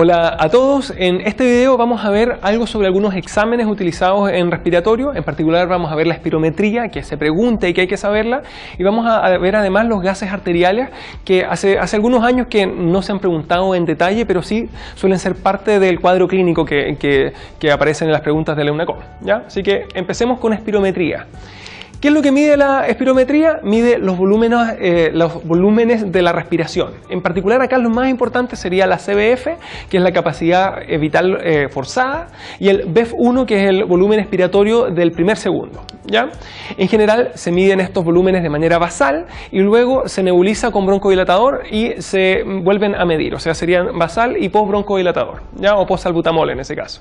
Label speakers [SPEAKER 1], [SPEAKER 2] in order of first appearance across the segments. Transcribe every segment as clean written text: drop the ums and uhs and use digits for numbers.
[SPEAKER 1] Hola a todos, en este video vamos a ver algo sobre algunos exámenes utilizados en respiratorio. En particular vamos a ver la espirometría, que se pregunta y que hay que saberla, y vamos a ver además los gases arteriales, que hace algunos años que no se han preguntado en detalle, pero sí suelen ser parte del cuadro clínico que aparecen en las preguntas de la UNACOM, ¿ya? Así que empecemos con espirometría. ¿Qué es lo que mide la espirometría? Mide los volúmenes de la respiración. En particular acá lo más importante sería la CVF, que es la capacidad vital forzada, y el BEF1, que es el volumen expiratorio del primer segundo, ¿ya? En general se miden estos volúmenes de manera basal y luego se nebuliza con broncodilatador y se vuelven a medir, o sea serían basal y post-broncodilatador, ¿ya? O post-salbutamol en ese caso.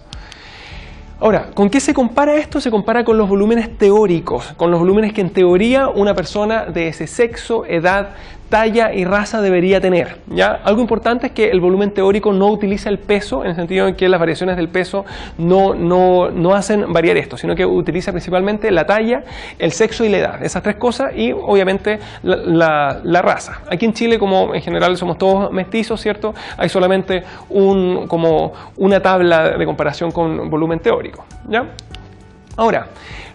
[SPEAKER 1] Ahora, ¿con qué se compara esto? Se compara con los volúmenes teóricos, con los volúmenes que en teoría una persona de ese sexo, edad, talla y raza debería tener, ¿ya? Algo importante es que el volumen teórico no utiliza el peso, en el sentido en que las variaciones del peso no hacen variar esto, sino que utiliza principalmente la talla, el sexo y la edad, esas tres cosas, y obviamente la raza. Aquí en Chile, como en general somos todos mestizos, ¿cierto? Hay solamente como una tabla de comparación con volumen teórico, ¿ya? Ahora,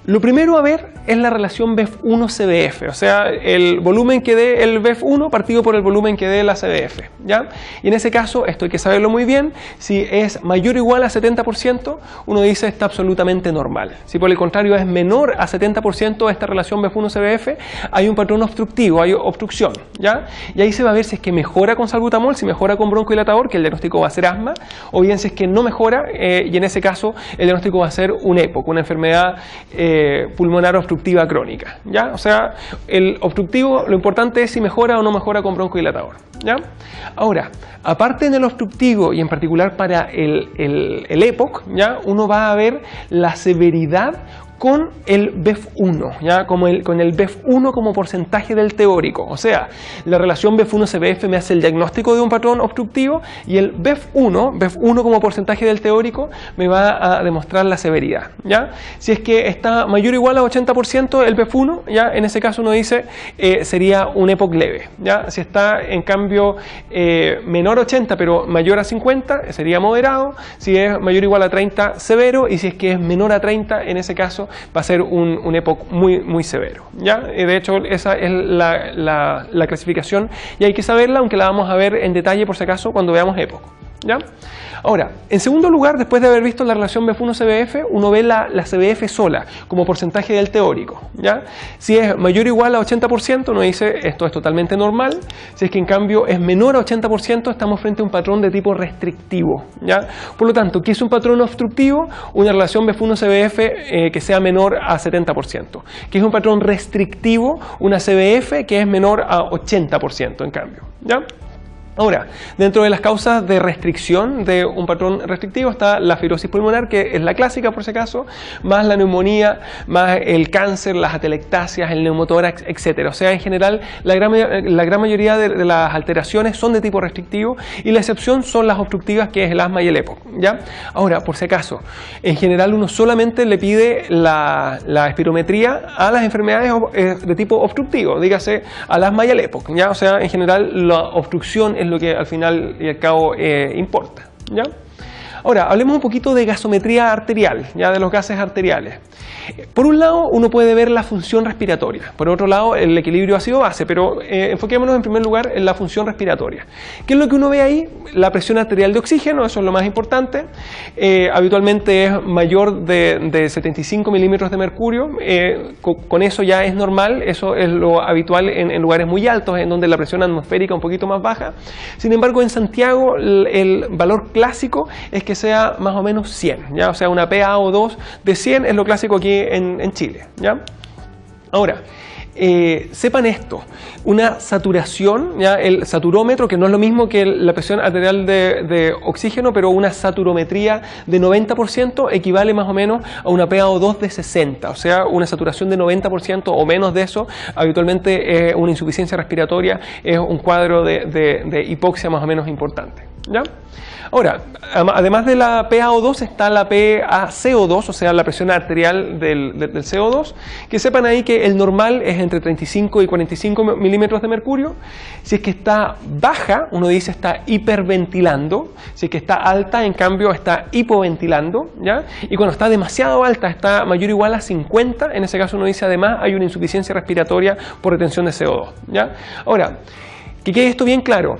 [SPEAKER 1] lo primero a ver es la relación BEF1-CVF, o sea, el volumen que dé el BEF1 partido por el volumen que dé la CVF, ¿ya? Y en ese caso, esto hay que saberlo muy bien, si es mayor o igual a 70%, uno dice está absolutamente normal. Si por el contrario es menor a 70% esta relación BEF1-CVF, hay un patrón obstructivo, hay obstrucción, ¿ya? Y ahí se va a ver si es que mejora con salbutamol, si mejora con broncodilatador, que el diagnóstico va a ser asma, o bien si es que no mejora, y en ese caso el diagnóstico va a ser un EPOC, una enfermedad pulmonar obstructiva crónica, ¿ya? O sea, el obstructivo, lo importante es si mejora o no mejora con broncodilatador, ¿ya? Ahora, aparte en el obstructivo y en particular para el EPOC, ¿ya? Uno va a ver la severidad con el BEF1, ¿ya? Con el BEF1 como porcentaje del teórico, o sea, la relación BEF1-CVF me hace el diagnóstico de un patrón obstructivo y el BEF1 como porcentaje del teórico me va a demostrar la severidad, ¿ya? Si es que está mayor o igual a 80% el BEF1, ¿ya? En ese caso uno dice sería un EPOC leve, ¿ya? Si está en cambio menor a 80 pero mayor a 50 sería moderado, si es mayor o igual a 30 severo, y si es que es menor a 30 en ese caso va a ser un EPOC muy severo, ¿ya? De hecho esa es la clasificación y hay que saberla, aunque la vamos a ver en detalle por si acaso cuando veamos EPOC, ¿ya? Ahora, en segundo lugar, después de haber visto la relación BEF1-CVF, uno ve la CVF sola como porcentaje del teórico, ¿ya? Si es mayor o igual a 80%, uno dice esto es totalmente normal. Si es que en cambio es menor a 80%, estamos frente a un patrón de tipo restrictivo, ¿ya? Por lo tanto, ¿qué es un patrón obstructivo? Una relación BEF1-CVF que sea menor a 70%. ¿Qué es un patrón restrictivo? Una CVF que es menor a 80% en cambio, ¿ya? Ahora, dentro de las causas de restricción de un patrón restrictivo está la fibrosis pulmonar, que es la clásica por si acaso, más la neumonía, más el cáncer, las atelectasias, el neumotórax, etc. O sea, en general, la gran mayoría de las alteraciones son de tipo restrictivo y la excepción son las obstructivas, que es el asma y el EPOC, ¿ya? Ahora, por si acaso, en general uno solamente le pide la espirometría a las enfermedades de tipo obstructivo, dígase al asma y al EPOC, ¿ya? O sea, en general la obstrucción es lo que al final y al cabo importa, ¿ya? Ahora, hablemos un poquito de gasometría arterial, ya de los gases arteriales. Por un lado, uno puede ver la función respiratoria, por otro lado, el equilibrio ácido-base, pero enfoquémonos en primer lugar en la función respiratoria. ¿Qué es lo que uno ve ahí? La presión arterial de oxígeno, eso es lo más importante. Habitualmente es mayor de 75 milímetros de mercurio, con eso ya es normal, eso es lo habitual en lugares muy altos, en donde la presión atmosférica es un poquito más baja. Sin embargo, en Santiago el valor clásico es que sea más o menos 100, ¿ya? O sea, una PaO2 de 100 es lo clásico aquí en Chile, ¿ya? Ahora, sepan esto, una saturación, ¿ya? El saturómetro, que no es lo mismo que la presión arterial de oxígeno, pero una saturometría de 90% equivale más o menos a una PaO2 de 60, o sea, una saturación de 90% o menos de eso, habitualmente una insuficiencia respiratoria, es un cuadro de hipoxia más o menos importante, ¿ya? Ahora, además de la PaO2 está la PaCO2, o sea, la presión arterial del CO2, que sepan ahí que el normal es entre 35 y 45 milímetros de mercurio. Si es que está baja, uno dice está hiperventilando. Si es que está alta, en cambio, está hipoventilando, ¿ya? Y cuando está demasiado alta, está mayor o igual a 50, en ese caso uno dice además hay una insuficiencia respiratoria por retención de CO2, ¿ya? Ahora, que quede esto bien claro,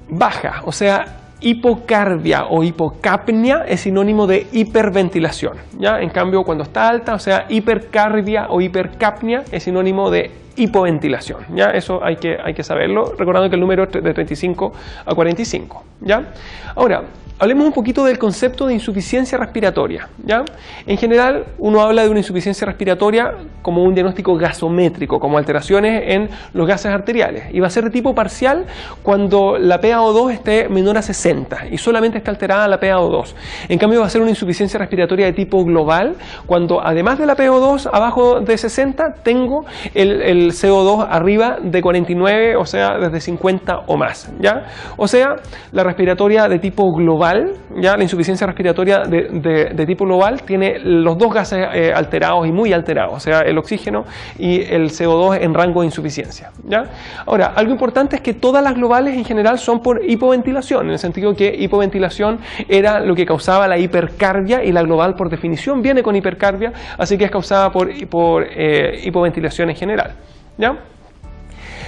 [SPEAKER 1] baja, o sea, hipocardia o hipocapnia es sinónimo de hiperventilación, ¿ya? En cambio, cuando está alta, o sea, hipercardia o hipercapnia es sinónimo de hipoventilación, ¿ya? Eso hay que saberlo, recordando que el número es de 35 a 45, ¿ya? Ahora, hablemos un poquito del concepto de insuficiencia respiratoria, ¿ya? En general, uno habla de una insuficiencia respiratoria como un diagnóstico gasométrico, como alteraciones en los gases arteriales. Y va a ser de tipo parcial cuando la PaO2 esté menor a 60 y solamente está alterada la PaO2. En cambio, va a ser una insuficiencia respiratoria de tipo global cuando, además de la PaO2 abajo de 60, tengo el CO2 arriba de 49, o sea, desde 50 o más, ¿ya? O sea, la respiratoria de tipo global, ya la insuficiencia respiratoria de tipo global tiene los dos gases alterados y muy alterados, o sea, el oxígeno y el CO2 en rango de insuficiencia, ¿ya? Ahora, algo importante es que todas las globales en general son por hipoventilación, en el sentido que hipoventilación era lo que causaba la hipercardia y la global por definición viene con hipercardia, así que es causada por hipoventilación en general, ¿ya?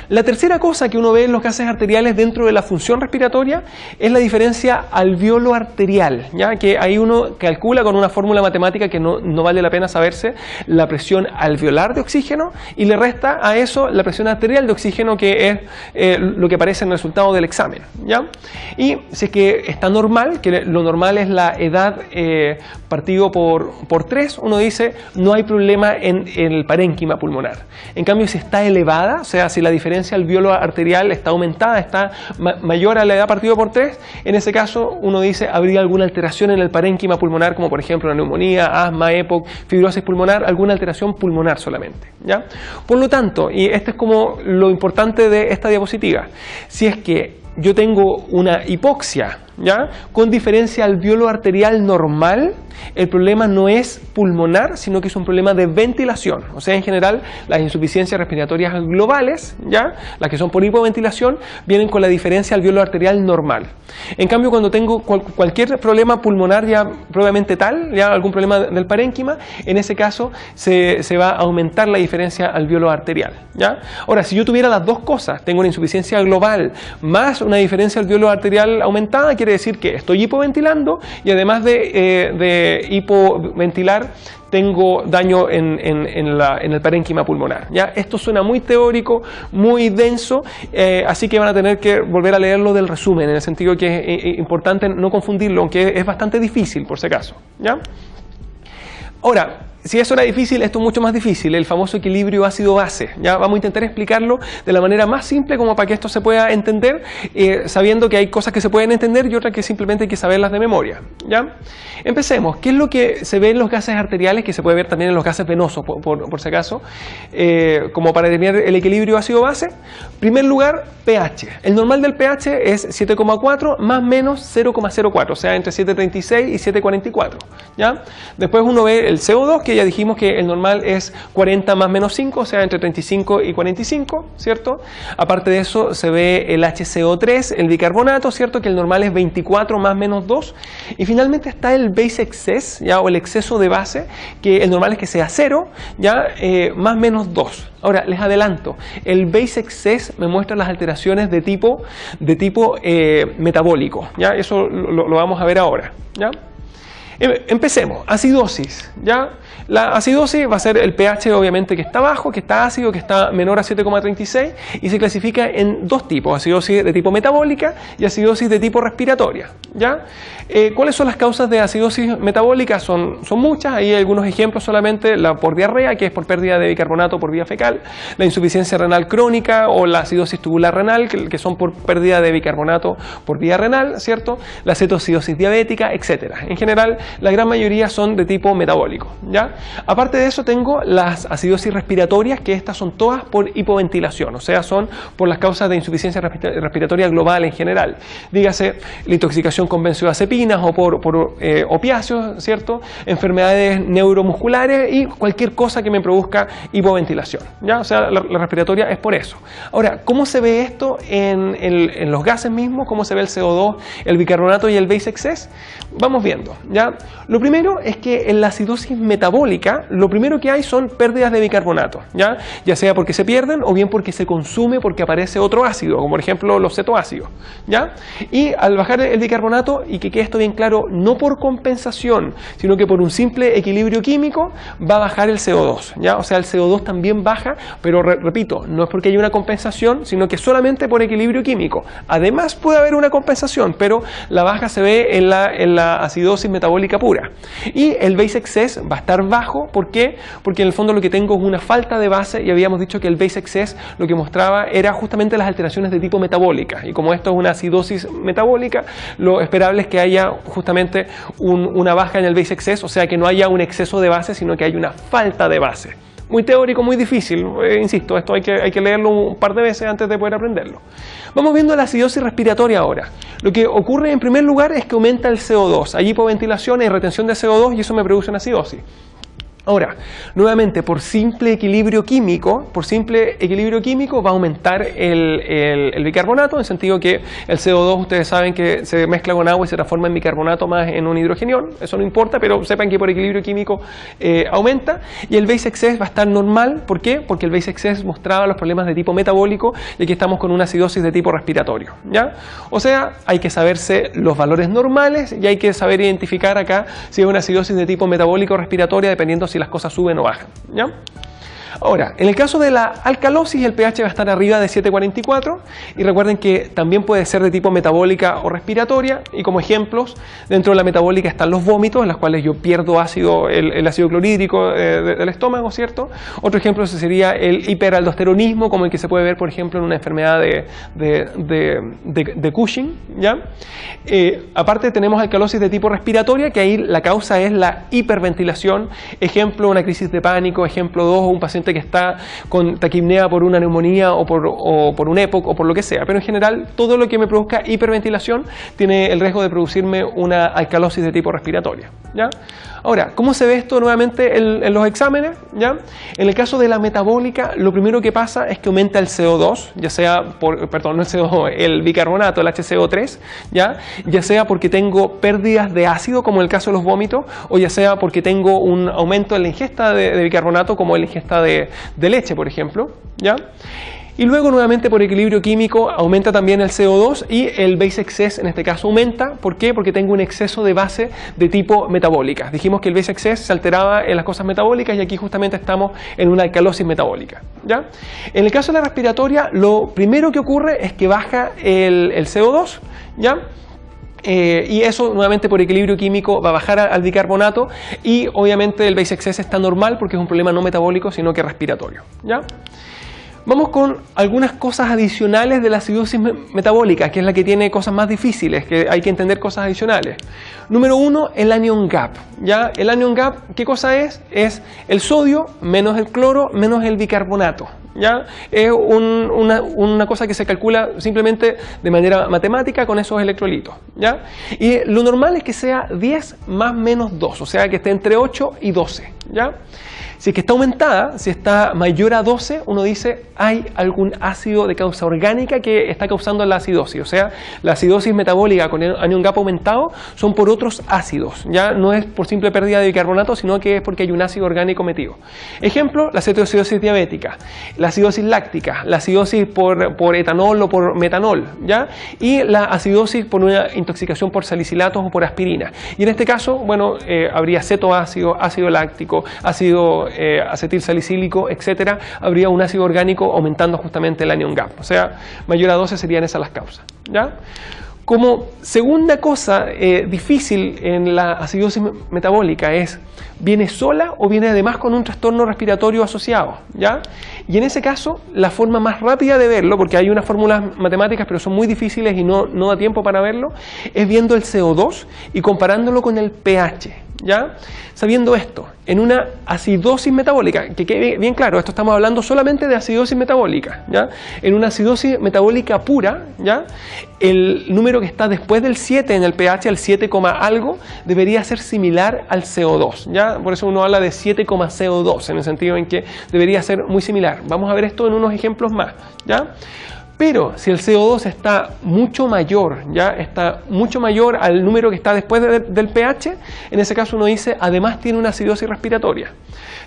[SPEAKER 1] La tercera cosa que uno ve en los gases arteriales dentro de la función respiratoria es la diferencia alveolo-arterial, ¿ya? Que ahí uno calcula con una fórmula matemática que no vale la pena saberse la presión alveolar de oxígeno y le resta a eso la presión arterial de oxígeno, que es lo que aparece en el resultado del examen, ¿ya? Y si es que está normal, que lo normal es la edad partido por 3, uno dice no hay problema en el parénquima pulmonar. En cambio, si está elevada, o sea, si la diferencia alveolo arterial está aumentada, está mayor a la edad partido por 3, en ese caso uno dice habría alguna alteración en el parénquima pulmonar, como por ejemplo la neumonía, asma, EPOC, fibrosis pulmonar, alguna alteración pulmonar solamente, ¿ya? Por lo tanto, y este es como lo importante de esta diapositiva, si es que yo tengo una hipoxia, ¿ya? Con diferencia alveolo arterial normal, el problema no es pulmonar, sino que es un problema de ventilación. O sea, en general, las insuficiencias respiratorias globales, ¿ya? Las que son por hipoventilación, vienen con la diferencia alveolo arterial normal. En cambio, cuando tengo cualquier problema pulmonar ya probablemente tal, ya algún problema del parénquima, en ese caso se va a aumentar la diferencia alveolo arterial, ¿ya? Ahora, si yo tuviera las dos cosas, tengo una insuficiencia global más una diferencia alveolo arterial aumentada, quiere decir que estoy hipoventilando y además de hipoventilar tengo daño en el parénquima pulmonar, ¿ya? Esto suena muy teórico, muy denso, así que van a tener que volver a leerlo del resumen, en el sentido que es importante no confundirlo, aunque es bastante difícil por si acaso, ¿ya? Ahora, si eso era difícil, esto es mucho más difícil, el famoso equilibrio ácido-base. Ya vamos a intentar explicarlo de la manera más simple como para que esto se pueda entender, sabiendo que hay cosas que se pueden entender y otras que simplemente hay que saberlas de memoria, ¿ya? Empecemos. ¿Qué es lo que se ve en los gases arteriales, que se puede ver también en los gases venosos, por si acaso, como para determinar el equilibrio ácido-base? En primer lugar, pH. El normal del pH es 7,4 más menos 0,04, o sea, entre 7,36 y 7,44, ¿ya? Después uno ve el CO2, que ya dijimos que el normal es 40 más menos 5, o sea, entre 35 y 45, ¿cierto? Aparte de eso se ve el HCO3, el bicarbonato, ¿cierto? Que el normal es 24 más menos 2. Y finalmente está el base excess, ¿ya? O el exceso de base, que el normal es que sea 0, ¿ya? Más menos 2. Ahora, les adelanto, el base excess me muestra las alteraciones de tipo metabólico, ¿ya? Eso lo vamos a ver ahora, ¿ya? Empecemos, acidosis, ¿ya? La acidosis va a ser el pH obviamente que está bajo, que está ácido, que está menor a 7,36 y se clasifica en dos tipos, acidosis de tipo metabólica y acidosis de tipo respiratoria, ¿ya? ¿Cuáles son las causas de acidosis metabólica? Son muchas, hay algunos ejemplos solamente, la por diarrea, que es por pérdida de bicarbonato por vía fecal, la insuficiencia renal crónica o la acidosis tubular renal, que son por pérdida de bicarbonato por vía renal, ¿cierto? La cetoacidosis diabética, etcétera. En general, la gran mayoría son de tipo metabólico, ¿ya? Aparte de eso tengo las acidosis respiratorias, que estas son todas por hipoventilación, o sea, son por las causas de insuficiencia respiratoria global en general. Dígase la intoxicación con benzodiazepinas o por opiáceos, ¿cierto? Enfermedades neuromusculares y cualquier cosa que me produzca hipoventilación, ¿ya? O sea, la respiratoria es por eso. Ahora, ¿cómo se ve esto en los gases mismos? ¿Cómo se ve el CO2, el bicarbonato y el base excess? Vamos viendo, ¿ya? Lo primero es que en la acidosis metabólica, lo primero que hay son pérdidas de bicarbonato, ¿ya? Ya sea porque se pierden o bien porque se consume porque aparece otro ácido, como por ejemplo los cetoácidos, ¿ya? Y al bajar el bicarbonato, y que quede esto bien claro, no por compensación, sino que por un simple equilibrio químico, va a bajar el CO2, ¿ya? O sea, el CO2 también baja, pero repito, no es porque haya una compensación, sino que solamente por equilibrio químico. Además puede haber una compensación, pero la baja se ve en la acidosis metabólica pura. Y el base excess va a estar bajo, ¿por qué? Porque en el fondo lo que tengo es una falta de base, y habíamos dicho que el base excess lo que mostraba era justamente las alteraciones de tipo metabólica, y como esto es una acidosis metabólica, lo esperable es que haya justamente una baja en el base excess, o sea que no haya un exceso de base, sino que haya una falta de base. Muy teórico, muy difícil, insisto, esto hay que leerlo un par de veces antes de poder aprenderlo. Vamos viendo la acidosis respiratoria ahora. Lo que ocurre en primer lugar es que aumenta el CO2, hay hipoventilación y retención de CO2 y eso me produce una acidosis. Ahora, nuevamente, por simple equilibrio químico va a aumentar el bicarbonato, en el sentido que el CO2, ustedes saben que se mezcla con agua y se transforma en bicarbonato más en un hidrogenión, eso no importa, pero sepan que por equilibrio químico aumenta, y el base excess va a estar normal. ¿Por qué? Porque el base excess mostraba los problemas de tipo metabólico y aquí estamos con una acidosis de tipo respiratorio, ¿ya? O sea, hay que saberse los valores normales y hay que saber identificar acá si es una acidosis de tipo metabólico o respiratoria, dependiendo si las cosas suben o bajan, ¿ya? Ahora, en el caso de la alcalosis, el pH va a estar arriba de 7,44 y recuerden que también puede ser de tipo metabólica o respiratoria, y como ejemplos, dentro de la metabólica están los vómitos, en los cuales yo pierdo ácido, el ácido clorhídrico del estómago, ¿cierto? Otro ejemplo sería el hiperaldosteronismo, como el que se puede ver, por ejemplo, en una enfermedad de Cushing, ¿ya? Aparte tenemos alcalosis de tipo respiratoria, que ahí la causa es la hiperventilación, ejemplo, una crisis de pánico, ejemplo 2, un paciente que está con taquipnea por una neumonía o por un EPOC o por lo que sea, pero en general todo lo que me produzca hiperventilación tiene el riesgo de producirme una alcalosis de tipo respiratoria, ¿ya? Ahora, ¿cómo se ve esto nuevamente en los exámenes? ¿Ya? En el caso de la metabólica, lo primero que pasa es que aumenta el CO2, ya sea el bicarbonato, el HCO3, ya sea porque tengo pérdidas de ácido, como en el caso de los vómitos, o ya sea porque tengo un aumento en la ingesta de bicarbonato, como en la ingesta de leche, por ejemplo, ¿ya? Y luego nuevamente por equilibrio químico aumenta también el CO2 y el base excess en este caso aumenta. ¿Por qué? Porque tengo un exceso de base de tipo metabólica. Dijimos que el base excess se alteraba en las cosas metabólicas y aquí justamente estamos en una alcalosis metabólica, ¿ya? En el caso de la respiratoria, lo primero que ocurre es que baja el CO2, ¿ya? Y eso nuevamente por equilibrio químico va a bajar al bicarbonato y obviamente el base excess está normal porque es un problema no metabólico sino que respiratorio, ¿ya? Vamos con algunas cosas adicionales de la acidosis metabólica, que es la que tiene cosas más difíciles, que hay que entender cosas adicionales. Número 1, el anion gap, ¿ya? El anion gap, ¿qué cosa es? Es el sodio menos el cloro menos el bicarbonato, ¿ya? Es una cosa que se calcula simplemente de manera matemática con esos electrolitos, ¿ya? Y lo normal es que sea 10 más menos 2, o sea que esté entre 8 y 12, ¿ya? Si es que está aumentada, si está mayor a 12, uno dice hay algún ácido de causa orgánica que está causando la acidosis. O sea, la acidosis metabólica con el anion gap aumentado son por otros ácidos. Ya no es por simple pérdida de bicarbonato, sino que es porque hay un ácido orgánico metido. Ejemplo, la cetoacidosis diabética, la acidosis láctica, la acidosis por etanol o por metanol, ¿ya? Y la acidosis por una intoxicación por salicilatos o por aspirina. Y en este caso, bueno, habría cetoácido, ácido láctico, ácido acetilsalicílico, etcétera, habría un ácido orgánico aumentando justamente el anion gap. O sea, mayor a 12 serían esas las causas, ¿ya? Como segunda cosa difícil en la acidosis metabólica es, ¿viene sola o viene además con un trastorno respiratorio asociado? ¿Ya? Y en ese caso, la forma más rápida de verlo, porque hay unas fórmulas matemáticas pero son muy difíciles y no da tiempo para verlo, es viendo el CO2 y comparándolo con el pH. ¿Ya? Sabiendo esto, en una acidosis metabólica, que quede bien claro, esto estamos hablando solamente de acidosis metabólica, ¿ya? En una acidosis metabólica pura, ¿ya? El número que está después del 7 en el pH, el 7, algo, debería ser similar al CO2, ¿ya? Por eso uno habla de 7,CO2, en el sentido en que debería ser muy similar. Vamos a ver esto en unos ejemplos más, ¿ya? Pero si el CO2 está mucho mayor, ¿ya? Está mucho mayor al número que está después del pH, en ese caso uno dice, además tiene una acidosis respiratoria.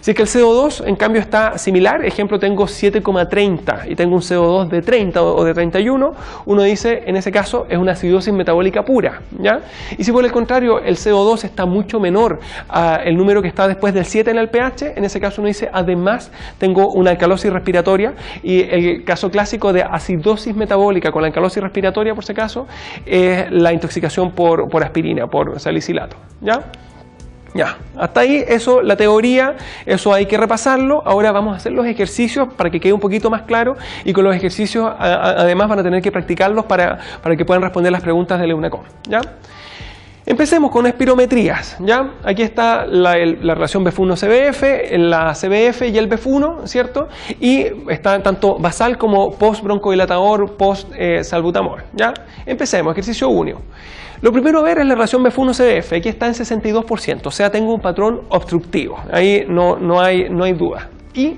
[SPEAKER 1] Si es que el CO2 en cambio está similar, ejemplo tengo 7,30 y tengo un CO2 de 30 o de 31, uno dice, en ese caso es una acidosis metabólica pura, ¿ya? Y si por el contrario el CO2 está mucho menor al número que está después del 7 en el pH, en ese caso uno dice, además tengo una alcalosis respiratoria, y el caso clásico de acidosis metabólica con la alcalosis respiratoria, por si acaso, es la intoxicación por aspirina, por salicilato, ¿ya? Ya, hasta ahí eso, la teoría, eso hay que repasarlo. Ahora vamos a hacer los ejercicios para que quede un poquito más claro, y con los ejercicios además van a tener que practicarlos para que puedan responder las preguntas del EUNACOM, ¿ya? Empecemos con espirometrías, ¿ya? Aquí está la relación BF1-CBF, la CBF y el BF1, ¿cierto? Y está tanto basal como post-broncodilatador, post-salbutamol, ¿ya? Empecemos, ejercicio 1. Lo primero a ver es la relación BF1-CBF, aquí está en 62%, o sea, tengo un patrón obstructivo, ahí no hay duda. Y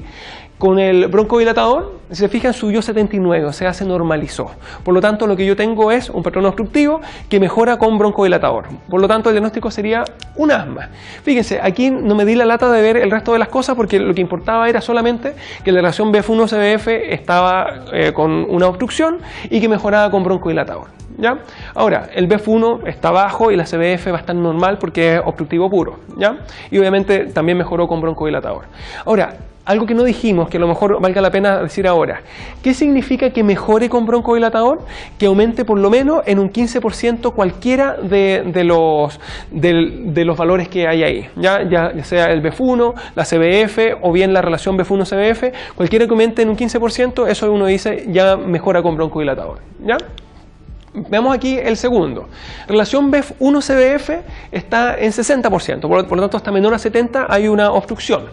[SPEAKER 1] con el broncodilatador, si se fijan, subió 79, o sea, se normalizó. Por lo tanto, lo que yo tengo es un patrón obstructivo que mejora con broncodilatador. Por lo tanto, el diagnóstico sería un asma. Fíjense, aquí no me di la lata de ver el resto de las cosas porque lo que importaba era solamente que la relación BF1-CBF estaba con una obstrucción y que mejoraba con broncodilatador, ¿ya? Ahora, el BF1 está bajo y la CBF va a estar normal porque es obstructivo puro, ¿ya? Y obviamente también mejoró con broncodilatador. Ahora, algo que no dijimos, que a lo mejor valga la pena decir ahora. ¿Qué significa que mejore con broncodilatador? Que aumente por lo menos en un 15% cualquiera de los valores que hay ahí. Ya sea el BF1, la CBF o bien la relación BF1-CBF, cualquiera que aumente en un 15%, eso uno dice ya mejora con broncodilatador, ¿ya? Veamos aquí el segundo. Relación BF1-CBF está en 60%, por lo tanto hasta menor a 70 hay una obstrucción.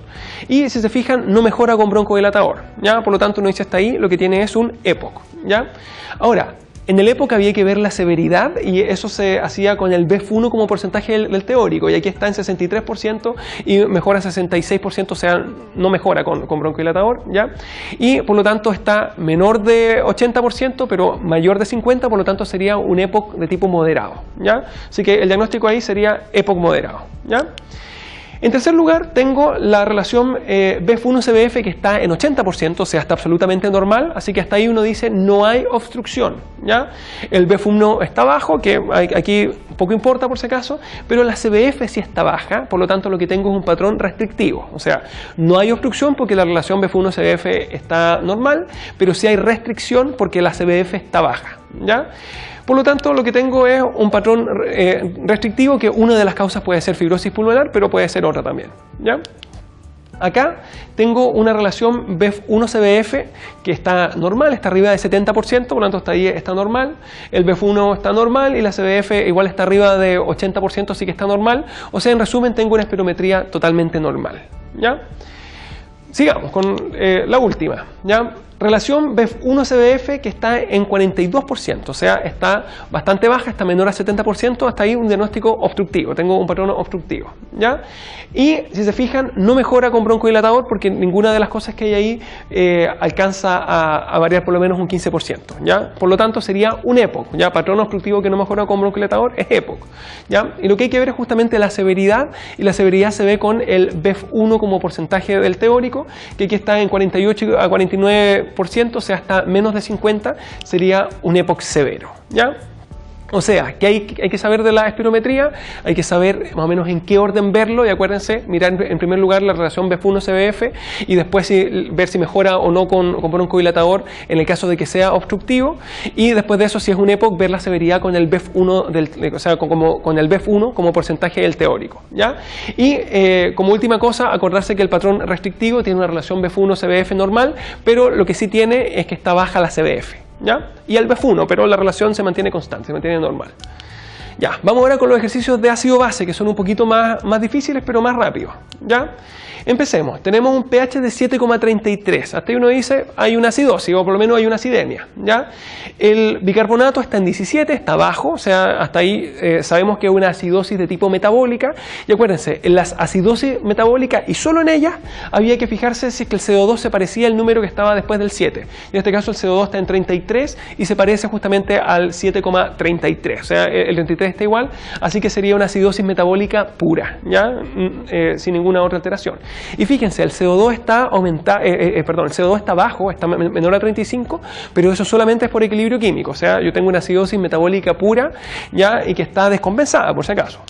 [SPEAKER 1] Y si se fijan, no mejora con broncodilatador, ¿ya? Por lo tanto uno dice hasta ahí, lo que tiene es un EPOC, ¿ya? Ahora, en el EPOC había que ver la severidad y eso se hacía con el BF1 como porcentaje del teórico, y aquí está en 63% y mejora 66%, o sea, no mejora con broncodilatador, ¿ya? Y por lo tanto está menor de 80% pero mayor de 50%, por lo tanto sería un EPOC de tipo moderado, ¿ya? Así que el diagnóstico ahí sería EPOC moderado, ¿ya? En tercer lugar, tengo la relación BF1-CBF que está en 80%, o sea, está absolutamente normal, así que hasta ahí uno dice no hay obstrucción, ¿ya? El BF1 está bajo, que aquí poco importa por si acaso, pero la CBF sí está baja, por lo tanto lo que tengo es un patrón restrictivo, o sea, no hay obstrucción porque la relación BF1-CBF está normal, pero sí hay restricción porque la CBF está baja, ¿ya? Por lo tanto, lo que tengo es un patrón restrictivo, que una de las causas puede ser fibrosis pulmonar, pero puede ser otra también, ¿ya? Acá tengo una relación BF1-CBF que está normal, está arriba de 70%, por lo tanto hasta ahí está normal. El BF1 está normal y la CBF igual está arriba de 80%, así que está normal. O sea, en resumen, tengo una espirometría totalmente normal, ¿ya? Sigamos con la última, ¿ya? Relación BF1-CBF que está en 42%, o sea, está bastante baja, está menor a 70%, hasta ahí un diagnóstico obstructivo, tengo un patrón obstructivo, ¿ya? Y si se fijan, no mejora con broncodilatador porque ninguna de las cosas que hay ahí alcanza a variar por lo menos un 15%, ¿ya? Por lo tanto sería un EPOC, ¿ya? Patrón obstructivo que no mejora con broncodilatador es EPOC, ¿ya? Y lo que hay que ver es justamente la severidad, y la severidad se ve con el BF1 como porcentaje del teórico, que aquí está en 48 a 49%, o sea, hasta menos de 50 sería un EPOC severo, ¿ya? O sea, que hay que saber de la espirometría, hay que saber más o menos en qué orden verlo, y acuérdense, mirar en primer lugar la relación BF1-CBF y después ver si mejora o no con broncodilatador en el caso de que sea obstructivo, y después de eso, si es un EPOC, ver la severidad con el BF1, o sea, con el BF1 como porcentaje del teórico, ¿ya? Y como última cosa, acordarse que el patrón restrictivo tiene una relación BF1-CBF normal, pero lo que sí tiene es que está baja la CBF. ¿Ya? Y el BF1, pero la relación se mantiene constante, se mantiene normal. Ya, vamos ahora con los ejercicios de ácido base, que son un poquito más difíciles, pero más rápidos. ¿Ya? Empecemos. Tenemos un pH de 7,33. Hasta ahí uno dice, hay una acidosis, o por lo menos hay una acidemia. ¿Ya? El bicarbonato está en 17, está bajo, o sea, hasta ahí sabemos que es una acidosis de tipo metabólica. Y acuérdense, en las acidosis metabólicas, y solo en ellas, había que fijarse si es que el CO2 se parecía al número que estaba después del 7. En este caso el CO2 está en 33 y se parece justamente al 7,33. O sea, el 33 está igual, así que sería una acidosis metabólica pura, ¿ya? Sin ninguna otra alteración. Y fíjense, el CO2 está el CO2 está bajo, está menor a 35, pero eso solamente es por equilibrio químico. O sea, yo tengo una acidosis metabólica pura, ¿ya? Y que está descompensada, por si acaso.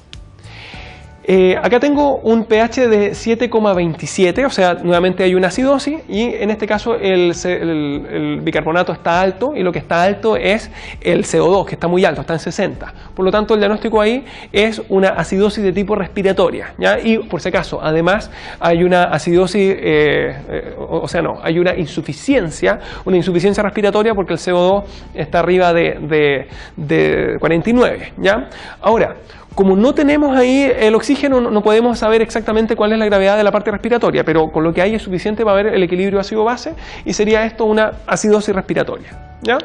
[SPEAKER 1] Acá tengo un pH de 7,27, o sea, nuevamente hay una acidosis, y en este caso el bicarbonato está alto, y lo que está alto es el CO2, que está muy alto, está en 60. Por lo tanto, el diagnóstico ahí es una acidosis de tipo respiratoria, ¿ya? Y por si acaso, además, hay una acidosis, hay una insuficiencia respiratoria, porque el CO2 está arriba de 49, ¿ya? Ahora, como no tenemos ahí el oxígeno, no podemos saber exactamente cuál es la gravedad de la parte respiratoria, pero con lo que hay es suficiente para ver el equilibrio ácido-base, y sería esto una acidosis respiratoria, ¿ya?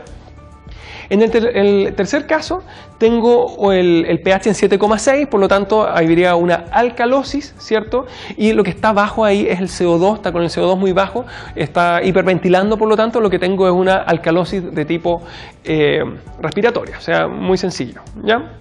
[SPEAKER 1] En el tercer caso tengo el pH en 7,6, por lo tanto habría una alcalosis, ¿cierto? Y lo que está bajo ahí es el CO2, está con el CO2 muy bajo, está hiperventilando, por lo tanto lo que tengo es una alcalosis de tipo respiratoria, o sea, muy sencillo, ¿ya?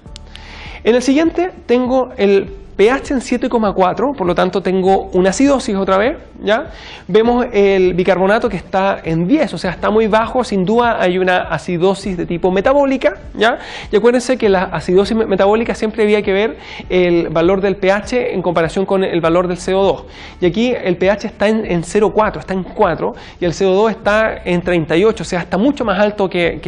[SPEAKER 1] En el siguiente tengo el pH en 7,4, por lo tanto tengo una acidosis otra vez, ¿ya? Vemos el bicarbonato que está en 10, o sea, está muy bajo, sin duda hay una acidosis de tipo metabólica, ¿ya? Y acuérdense que la acidosis metabólica siempre había que ver el valor del pH en comparación con el valor del CO2. Y aquí el pH está en 0,4, está en 4, y el CO2 está en 38, o sea, está mucho más alto que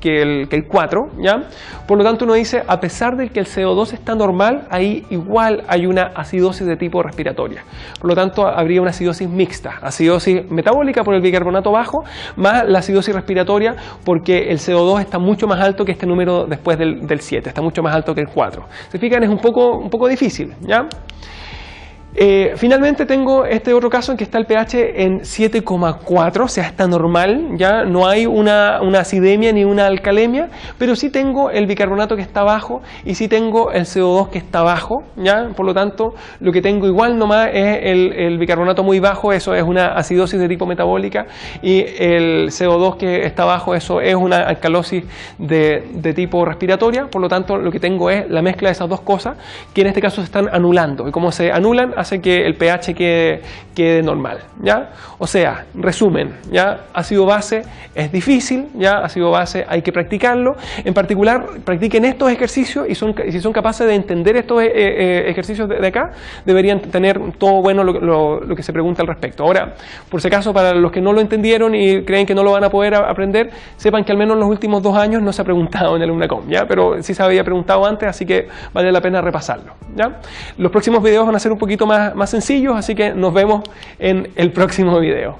[SPEAKER 1] el 4, ¿ya? Por lo tanto uno dice, a pesar de que el CO2 está normal, ahí igual hay una acidosis de tipo respiratoria. Por lo tanto, habría una acidosis mixta, acidosis metabólica por el bicarbonato bajo, más la acidosis respiratoria porque el CO2 está mucho más alto que este número después del 7, está mucho más alto que el 4. ¿Se fijan? Es un poco difícil, ¿ya? Finalmente tengo este otro caso en que está el pH en 7,4, o sea, está normal, ya no hay una acidemia ni una alcalemia, pero sí tengo el bicarbonato que está bajo y sí tengo el CO2 que está bajo, ya, por lo tanto lo que tengo igual nomás es el bicarbonato muy bajo, eso es una acidosis de tipo metabólica, y el CO2 que está bajo, eso es una alcalosis de tipo respiratoria. Por lo tanto lo que tengo es la mezcla de esas dos cosas que en este caso se están anulando, y como se anulan hace que el pH quede normal, ¿ya? O sea, resumen, ¿ya? Ácido base es difícil, ¿ya? Ácido base hay que practicarlo. En particular, practiquen estos ejercicios, y si son capaces de entender estos ejercicios de acá, deberían tener todo bueno lo que se pregunta al respecto. Ahora, por si acaso, para los que no lo entendieron y creen que no lo van a poder aprender, sepan que al menos en los últimos 2 años no se ha preguntado en el UNACOM, ¿ya? Pero sí se había preguntado antes, así que vale la pena repasarlo, ¿ya? Los próximos videos van a ser un poquito más sencillos, así que nos vemos en el próximo video.